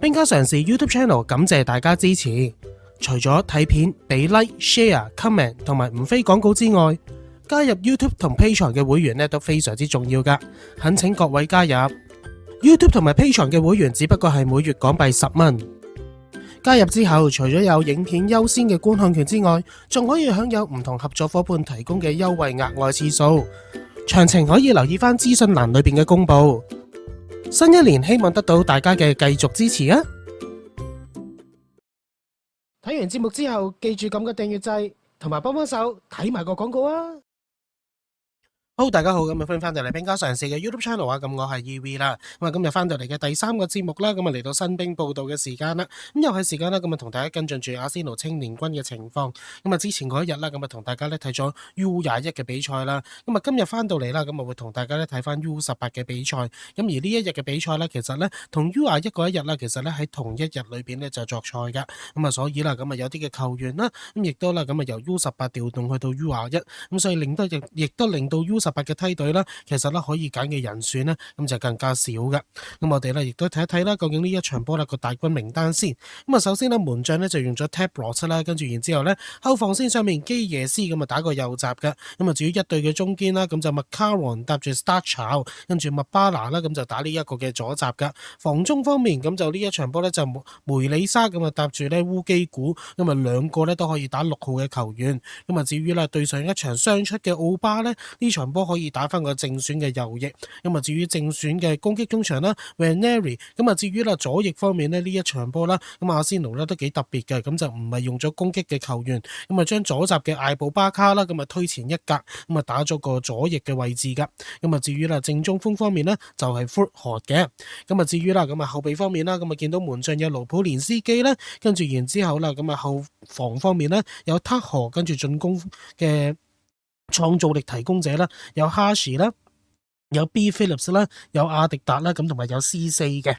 兵家常事 YouTube Channel 感謝大家支持。除咗睇片俾 Like、Share、Comment 同埋唔飛廣告之外，加入 YouTube 同 Patreon 嘅會員咧都非常之重要噶，懇請各位加入。YouTube 同埋 Patreon 嘅會員只不過係每月港幣10蚊。加入之後，除咗有影片優先嘅觀看權之外，仲可以享有唔同合作夥伴提供嘅優惠額外次數。詳情可以留意翻資訊欄裏邊嘅公佈。新一年希望得到大家嘅繼續支持啊！睇完節目之後，記住撳個訂閱掣，同埋幫手睇埋個廣告啊！好，大家好，咁歡迎翻到嚟兵家常事嘅 YouTube channel 啊，咁我係 EV 啦，咁今日翻到嚟嘅第3個節目啦，咁嚟到新兵報道嘅時間啦，咁又係時間啦，咁同大家跟進住阿仙奴青年軍嘅情況，咁之前嗰一日啦，咁同大家咧睇咗 U21嘅比賽啦，咁今日翻到嚟啦，咁會同大家咧睇翻 U18嘅比賽，咁而呢一日嘅比賽咧，其實咧同 U21嗰一日啦，其實咧喺同一日裏邊咧就作賽噶，咁所以啦，咁有啲嘅球員啦，咁亦都啦，咁由 U18調動去到 U21，咁所以亦都令到 U18嘅梯隊啦，其實咧可以揀嘅人選咧，咁就更加少嘅。咁我哋咧亦都睇一睇啦，究竟呢一場波咧個大軍名單先。咁首先咧門將咧就用咗 Tabros 啦，跟住然之後咧後防線上面基耶斯咁打個右閘嘅。咁至於一隊嘅中堅啦，咁就麥卡倫搭住 Starchow， 跟住麥巴拿啦，咁就打呢一個嘅左閘嘅。防中方面咁就呢一場波咧就梅里沙咁搭住咧烏基古，咁兩個咧都可以打6號嘅球員。咁至於啦對上一場雙出嘅奧巴咧，呢場波可以打翻個正選嘅右翼。咁至於正選嘅攻擊中場啦 Ranieri， 咁至於啦左翼方面呢，呢一場波啦，咁阿仙奴咧都幾特別嘅，咁就唔係用咗攻擊嘅球員，咁將左閘嘅艾布巴卡啦，咁推前一格，咁打咗個左翼嘅位置噶。咁至於啦正中鋒方面呢，就係 Foothard 嘅。咁至於啦咁後備方面啦，咁見到門將有盧普連斯基啦，跟住然之後啦咁後防方面呢，有塔河，跟住進攻嘅創造力提供者啦，有哈士啦，有 B Phillips 啦，有阿迪達啦，咁同埋有 C4 嘅。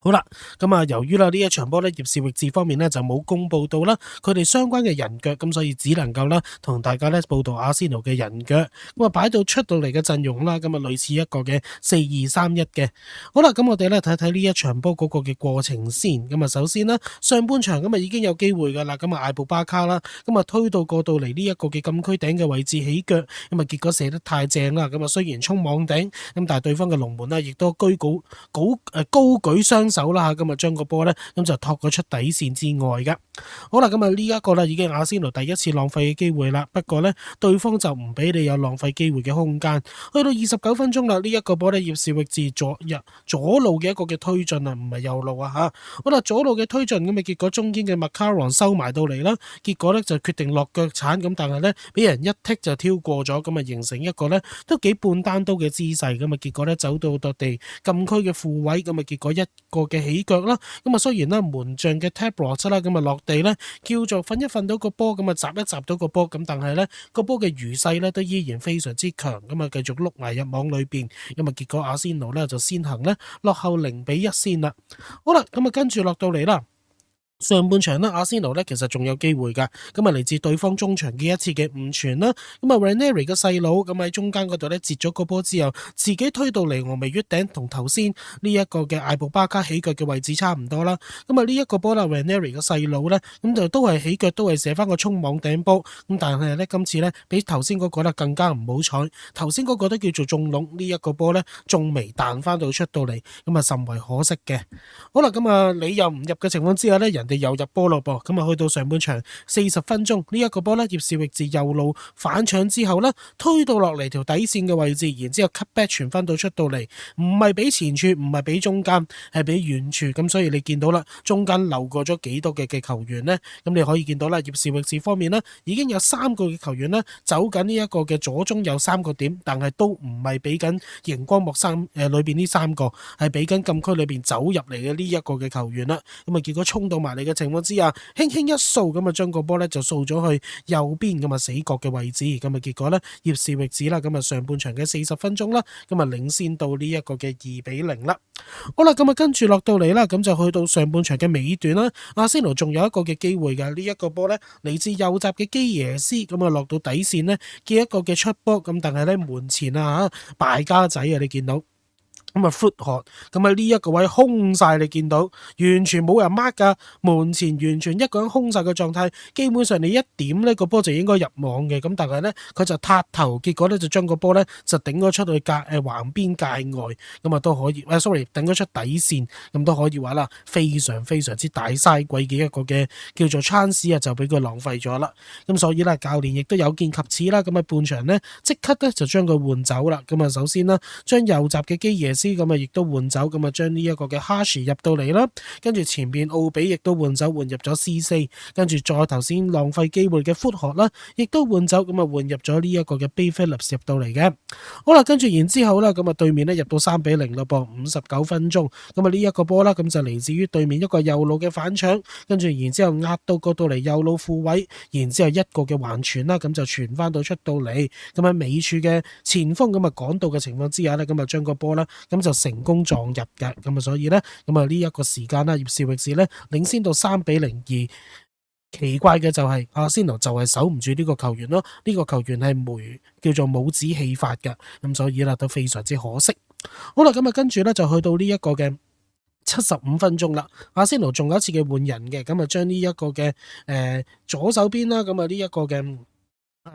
好啦，咁由於啦呢一場波咧，葉士域治方面咧就冇公布到啦，佢哋相關嘅人腳，咁所以只能夠啦同大家咧報道阿仙奴嘅人腳，咁擺到出到嚟嘅陣容啦，咁類似一個嘅4-2-3-1嘅。好啦，咁我哋咧睇睇呢一場波嗰個嘅過程先。咁首先啦，上半場咁已經有機會噶啦，咁艾布巴卡啦，咁推到過到嚟呢一個嘅禁區頂嘅位置起腳，咁結果射得太正啦，咁雖然衝網頂，咁但係對方嘅龍門呢亦都高舉雙手啦，咁將個波咧咁就托咗出底線之外噶。好啦，咁呢一個咧已經阿仙奴第一次浪費嘅機會啦。不過咧對方就唔俾你有浪費機會嘅空間。去到29分鐘啦，呢一個波咧葉士域治左路嘅一個嘅推進啊，唔係右路啊吓。好啦，左路嘅推進咁結果中堅嘅麥卡倫收埋到嚟啦，結果咧就決定落腳鏟咁，但係咧俾人一剔就挑過咗，咁形成一個咧都幾半單刀嘅姿勢，咁結果咧走到地禁區嘅副位，咁結果一個嘅起腳啦，咁雖然啦門將嘅 Tabros 啦，咁落地咧叫做瞓一瞓到個波，咁閘一閘到個波，咁但係咧個波嘅餘勢咧都依然非常之強，咁繼續碌埋入網裏邊，咁結果阿仙奴咧就先行咧落後0-1先啦。好啦，咁跟住落到嚟啦。上半場啦，阿仙奴咧其實仲有機會噶，咁嚟自對方中場嘅一次嘅誤傳啦，咁Ranieri 嘅細佬咁喺中間嗰度咧截咗個波之後，自己推到嚟峨眉月頂，同頭先呢一個嘅艾布巴卡起腳嘅位置差唔多啦。咁呢一個波啦，Ranieri 嘅細佬咧，咁就都係起腳，都係射翻個衝網頂波，咁但係咧今次咧比頭先嗰個咧更加唔好彩，頭先嗰個都叫做中籠，呢一個波咧仲未彈翻到出到嚟，咁甚為可惜嘅。好啦，咁你又唔入嘅情況之下咧，人哋又入波咯噃，咁去到上半場40分鐘，呢一個波咧葉士域治右路反搶之後咧，推到落嚟條底線嘅位置，然之後 cut back 傳翻到出到嚟，唔係俾前處，唔係俾中間，係俾遠處，咁所以你見到啦，中間漏過咗幾多嘅球員呢？咁你可以見到啦，葉士域治方面呢，已經有3個嘅球員呢走緊呢一個嘅左中右3個點，但係都唔係俾緊熒光幕裏邊呢3個，係俾緊禁區裏邊走入嚟嘅呢一個嘅球員啦。咁結果衝到埋嚟嘅情況之下，輕輕一掃咁將個波咧就掃咗去右邊咁死角嘅位置，咁結果咧葉士域治啦，咁上半場嘅40分鐘啦，咁領先到呢一個嘅2-0啦。好啦，咁跟住落到嚟啦，咁就去到上半場嘅尾段啦，阿仙奴仲有一個嘅機會嘅，呢一個波咧嚟自右閘嘅基耶斯，咁落到底線呢，嘅一個嘅出波，咁但係咧門前敗家仔啊，你見到。咁啊 foot 學，咁啊呢一個位空晒，你見到完全冇人 mark 噶，門前完全一個人空晒嘅狀態，基本上你一點呢個波就應該入網嘅，咁但係呢，佢就撻頭，結果呢就將個波呢就頂咗出去橫邊界外，咁啊都可以，sorry 頂咗出底線，咁都可以話啦，非常非常之大嘥鬼嘅一個嘅叫做 chance 啊，就俾佢浪費咗啦。咁所以呢，教練亦都有見及此啦，咁啊半場呢，即刻呢就將佢換走啦。咁啊首先呢，將右閘嘅基耶斯咁啊亦都換走，咁啊將呢一個嘅哈什入到嚟啦，跟住前邊奧比亦都換走，換入咗 C4，跟住再頭先浪費機會嘅 foot 學啦，亦都換走，咁啊換入咗呢一個嘅 Bay Phillips 入到嚟嘅。好啦，跟住然之後啦，咁啊對面呢入到3-0咯噃，59分鐘，咁啊呢一個波啦，咁就嚟自於對面一個右路嘅反搶，跟住然之後壓到過到嚟右路副位，然之後一個嘅橫傳啦，咁就傳翻到出到嚟，咁喺尾處嘅前鋒咁啊趕到嘅情況之下呢，咁啊將個波啦，咁就成功撞入嘅，咁啊所以呢，咁啊呢一個時間啦，葉士域治呢領先到3-0。奇怪嘅就係阿仙奴就係守唔住呢個球員咯，呢個球員係叫做帽子戲法嘅，咁所以啦都非常之可惜。好啦，咁啊跟住呢，就去到呢一個嘅75分鐘啦，阿仙奴仲有一次嘅換人嘅，咁啊將呢一個嘅左手邊啦，咁啊呢一個嘅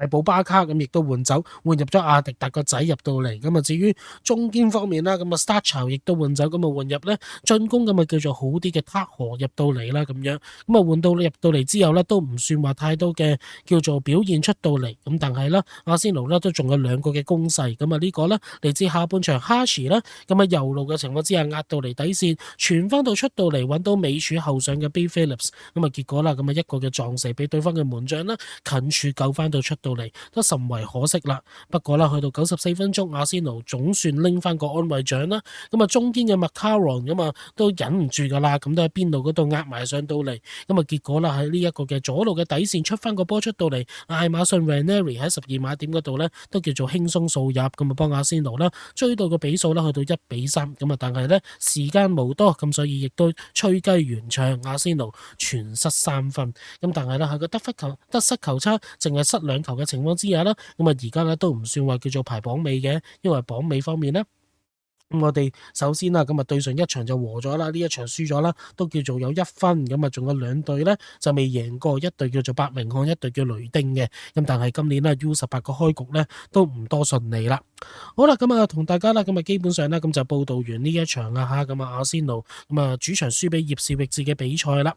布巴卡咁亦都換走，換入咗阿迪達個仔入到嚟。咁啊至於中堅方面啦，咁啊 Starch 亦都換走，咁啊換入咧進攻咁啊叫做好啲嘅塔河入到嚟啦咁樣。咁啊換到入到嚟之後咧，都唔算話太多嘅叫做表現出到嚟。咁但係咧，阿仙奴咧都仲有2個嘅攻勢。咁啊呢個咧嚟自下半場哈什啦，咁啊右路嘅情況之下壓到嚟底線，傳翻到出到嚟揾到尾柱後上嘅 Bay Phillips。咁啊結果啦，咁啊一個嘅撞射俾對方嘅門將啦近處救翻到出到嚟，都甚為可惜啦。不過啦，去到94分鐘，阿仙奴總算拎翻個安慰獎啦。咁啊，中堅嘅麥卡倫咁啊都忍唔住噶啦，咁都喺邊路嗰度壓埋上到嚟。咁啊，結果啦喺呢一個嘅左路嘅底線出翻個波出到嚟，艾馬遜 Ranieri 喺12碼點嗰度咧都叫做輕鬆掃入，咁啊幫阿仙奴啦追到個比數啦去到1-3。咁啊，但係咧時間無多，咁所以亦都吹雞完場，阿仙奴全失3分。咁但係咧喺個得失球差淨係失2球嘅情況之下啦，咁啊而家咧都唔算話叫做排榜尾嘅，因為榜尾方面咧。咁我哋首先啦，咁啊對上一場就和咗啦，呢一場輸咗啦，都叫做有1分，咁啊仲有2隊咧就未贏過，一隊叫做伯明翰，一隊叫雷丁嘅，咁但係今年咧 U18個開局咧都唔多順利啦。好啦，咁啊同大家啦，咁啊基本上咧咁就報道完呢一場啦吓，咁啊阿仙奴咁啊主場輸俾葉士域治嘅比賽啦。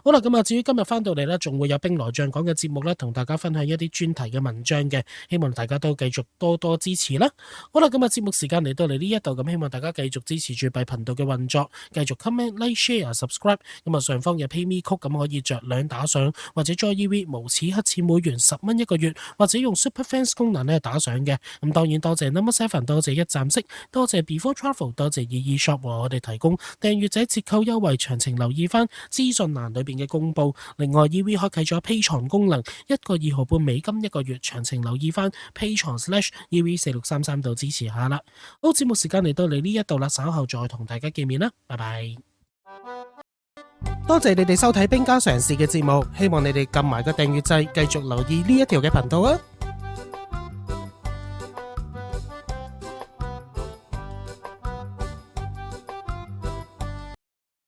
好啦，咁啊至於今日翻到嚟咧，仲會有兵來將講嘅節目咧，同大家分享一啲專題嘅文章嘅，希望大家都繼續多多支持啦。好啦，咁啊節目時間嚟到嚟呢一度，咁希望大家繼續支持住幣頻道嘅運作，繼續 comment、like、share、subscribe。咁啊上方嘅 PayMe Code 咁可以着兩打賞，或者 Joy EV 無恥黑錢每元10蚊一個月，或者用 Super Fans 功能咧打賞嘅。咁當然多謝 Number 7，多謝一站式，多謝 Before Travel， 多謝22 Shop 為我哋提供訂閱者折扣優惠，詳情留意翻資訊欄裏邊嘅公佈。另外 EV 開啟咗 Patreon 功能，1個2毫半美金一個月，詳情留意翻 Patreon/EV4633 度支持下啦。好，節目時間嚟到嚟呢一度啦，稍後再同大家見面啦，拜拜。多謝你哋收睇兵家常事嘅節目，希望你哋撳埋個訂閱掣，繼續留意呢一條嘅頻道啊。